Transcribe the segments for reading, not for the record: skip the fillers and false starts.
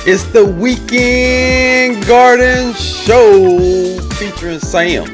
It's the Weekend Garden Show featuring Sam.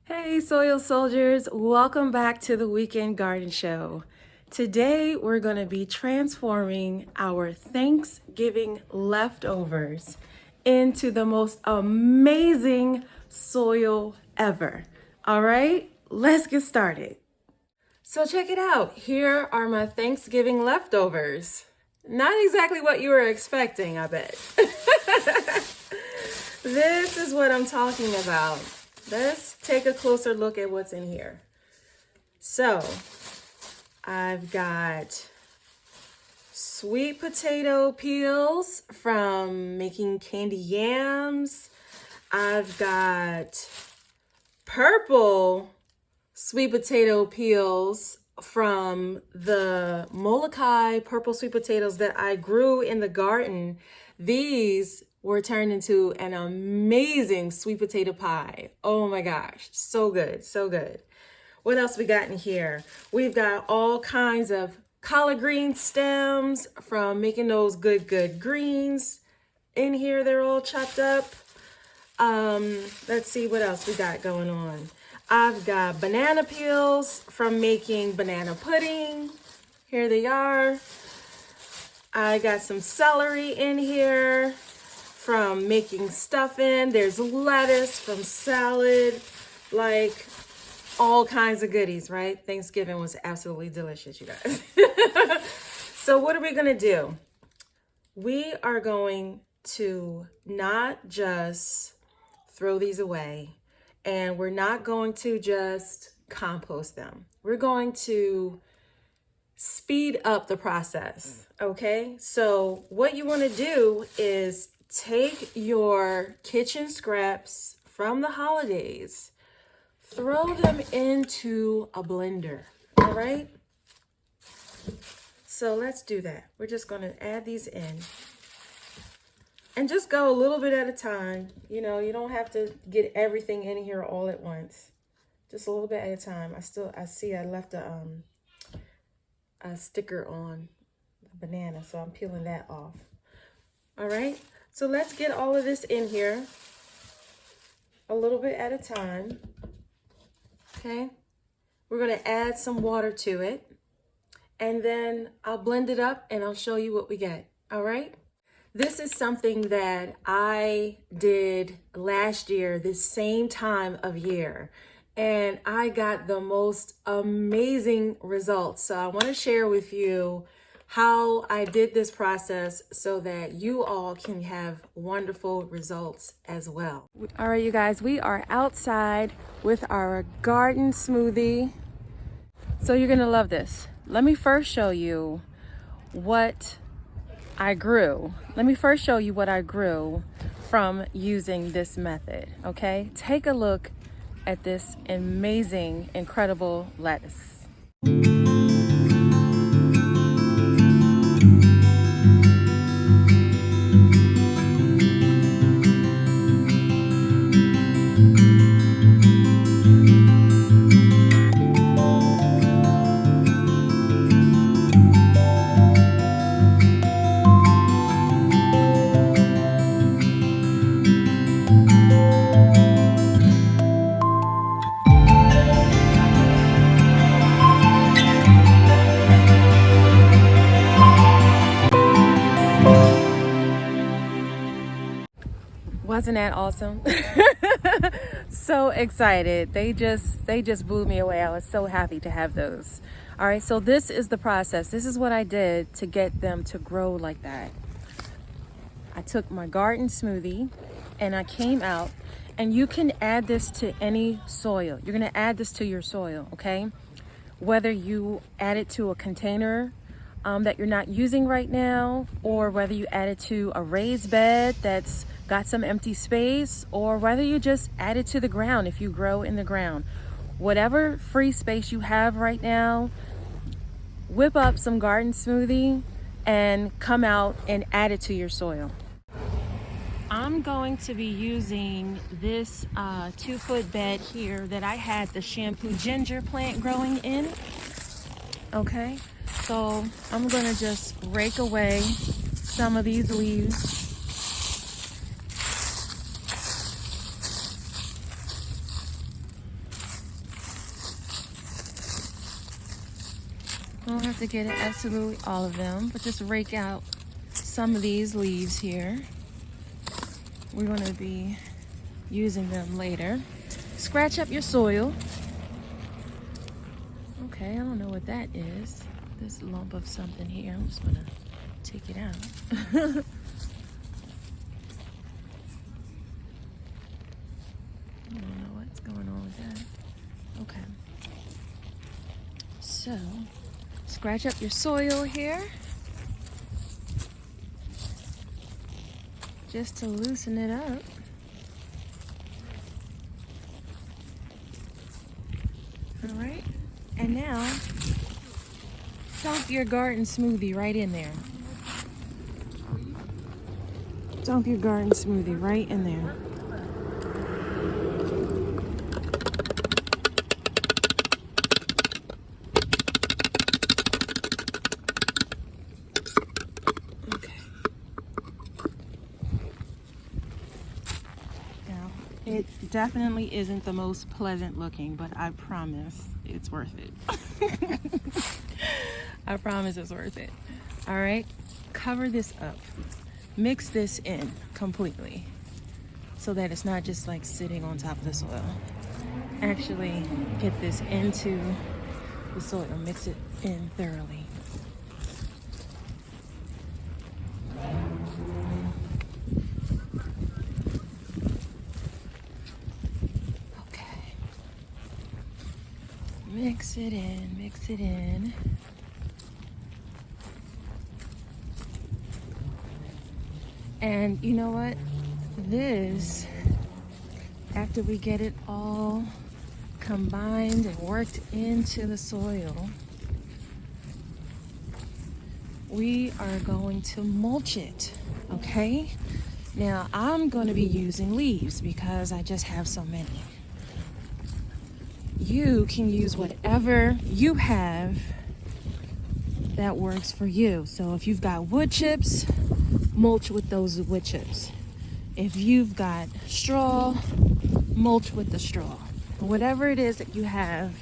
Hey Soil Soldiers, welcome back to the Weekend Garden Show. Today we're going to be transforming our Thanksgiving leftovers into the most amazing soil ever. All right, let's get started. So check it out. Here are my Thanksgiving leftovers. Not exactly what you were expecting, I bet. This is what I'm talking about. Let's take a closer look at what's in here. So, I've got sweet potato peels from making candy yams. I've got purple sweet potato peels from the Molokai purple sweet potatoes that I grew in the garden. These were turned into an amazing sweet potato pie. Oh my gosh, so good, so good. What else we got in here? We've got all kinds of collard green stems from making those good greens. In here, they're all chopped up. Let's see what else we got going on. I've got banana peels from making banana pudding. Here they are. I got some celery in here from making stuffing. There's lettuce from salad, like all kinds of goodies, right? Thanksgiving was absolutely delicious, you guys. So what are we gonna do? We are going to not just throw these away, and we're not going to just compost them. We're going to speed up the process, okay? So what you wanna do is take your kitchen scraps from the holidays, throw them into a blender, all right? So let's do that. We're just gonna add these in and just go a little bit at a time. You know, you don't have to get everything in here all at once. Just a little bit at a time. I see I left a sticker on the banana, so I'm peeling that off. All right, so let's get all of this in here a little bit at a time. Okay, we're gonna add some water to it, and then I'll blend it up and I'll show you what we get. All right, this is something that I did last year, this same time of year, and I got the most amazing results. So I want to share with you how I did this process so that you all can have wonderful results as well. All right, you guys, we are outside with our garden smoothie. So you're gonna love this. Let me first show you what I grew. From using this method, okay? Take a look at this amazing, incredible lettuce. Wasn't that awesome? So excited. They just blew me away. I was so happy to have those. All right, so this is the process. This is what I did to get them to grow like that. I took my garden smoothie and I came out, and you can add this to any soil. You're gonna add this to your soil, okay? Whether you add it to a container that you're not using right now, or whether you add it to a raised bed that's got some empty space, or whether you just add it to the ground if you grow in the ground. Whatever free space you have right now, whip up some garden smoothie and come out and add it to your soil. I'm going to be using this 2-foot bed here that I had the shampoo ginger plant growing in. Okay, so I'm gonna just rake away some of these leaves. I don't have to get absolutely all of them, but just rake out some of these leaves here. We're going to be using them later. Scratch up your soil. Okay, I don't know what that is. This lump of something here. I'm just going to take it out. I don't know what's going on with that. Okay. So, scratch up your soil here. Just to loosen it up. All right, and now dump your garden smoothie right in there. Dump your garden smoothie right in there. It definitely isn't the most pleasant looking, but I promise it's worth it. I promise it's worth it. All right, cover this up. Mix this in completely so that it's not just like sitting on top of the soil. Actually get this into the soil, mix it in thoroughly. Mix it in, mix it in. And you know what? This, after we get it all combined and worked into the soil, we are going to mulch it, okay? Now, I'm going to be using leaves because I just have so many. You can use whatever you have that works for you. So if you've got wood chips, mulch with those wood chips. If you've got straw, mulch with the straw. Whatever it is that you have,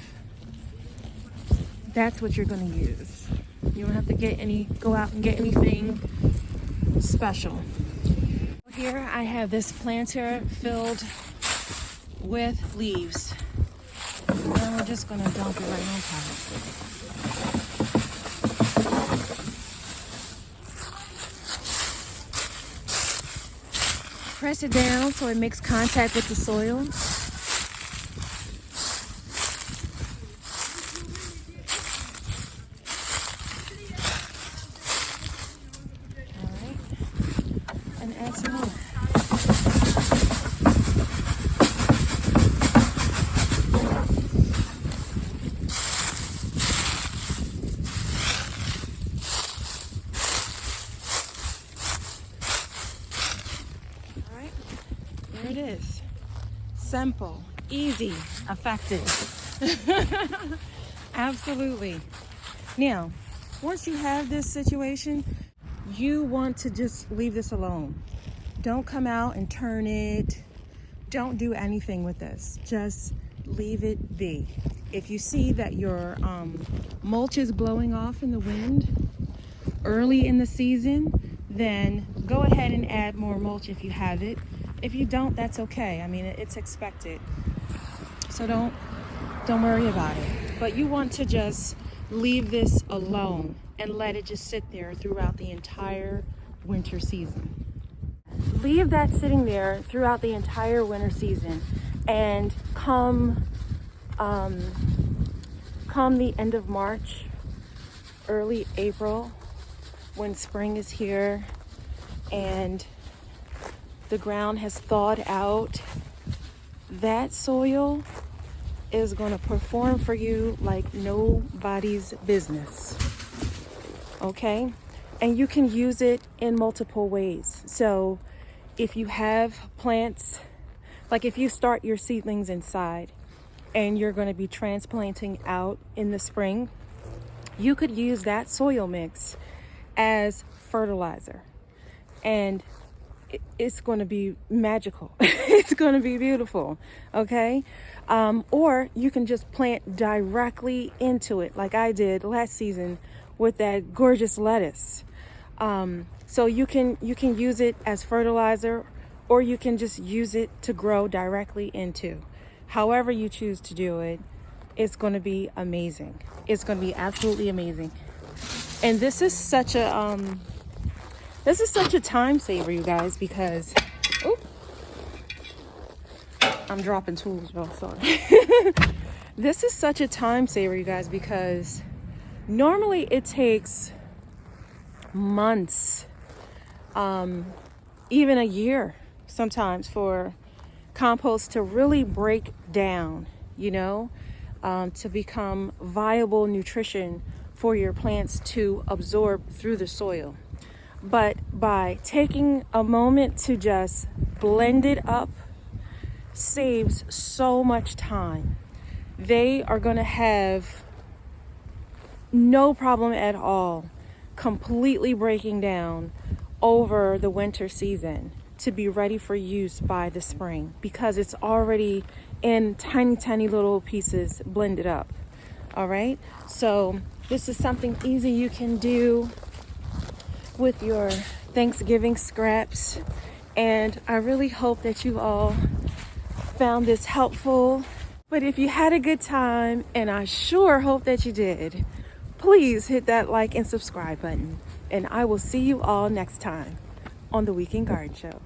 that's what you're going to use. You don't have to go out and get anything special. Here I have this planter filled with leaves. And we're just going to dump it right on top. Press it down so it makes contact with the soil. All right. And add some more. There it is. Simple, easy, effective. Absolutely. Now, once you have this situation, you want to just leave this alone. Don't come out and turn it. Don't do anything with this. Just leave it be. If you see that your mulch is blowing off in the wind early in the season, then go ahead and add more mulch if you have it. If you don't, that's okay. I mean, it's expected. So don't worry about it. But you want to just leave this alone and let it just sit there throughout the entire winter season. Leave that sitting there throughout the entire winter season, and come the end of March, early April, when spring is here and the ground has thawed out, that soil is going to perform for you like nobody's business. Okay? And you can use it in multiple ways. So if you have plants, like if you start your seedlings inside and you're going to be transplanting out in the spring, you could use that soil mix as fertilizer, and it's going to be magical. It's going to be beautiful. Okay. Or you can just plant directly into it, like I did last season with that gorgeous lettuce. So you can use it as fertilizer, or you can just use it to grow directly into. However you choose to do it, it's going to be amazing. It's going to be absolutely amazing. And this is such a time saver, you guys, because I'm dropping tools, y'all. Sorry. This is such a time saver, you guys, because normally it takes months, even a year sometimes, for compost to really break down, to become viable nutrition for your plants to absorb through the soil. But by taking a moment to just blend it up saves so much time. They are going to have no problem at all completely breaking down over the winter season to be ready for use by the spring, because it's already in tiny little pieces blended up. All right, so this is something easy you can do with your Thanksgiving scraps, and I really hope that you all found this helpful. But if you had a good time, and I sure hope that you did, please hit that like and subscribe button, and I will see you all next time on the Weekend Garden Show.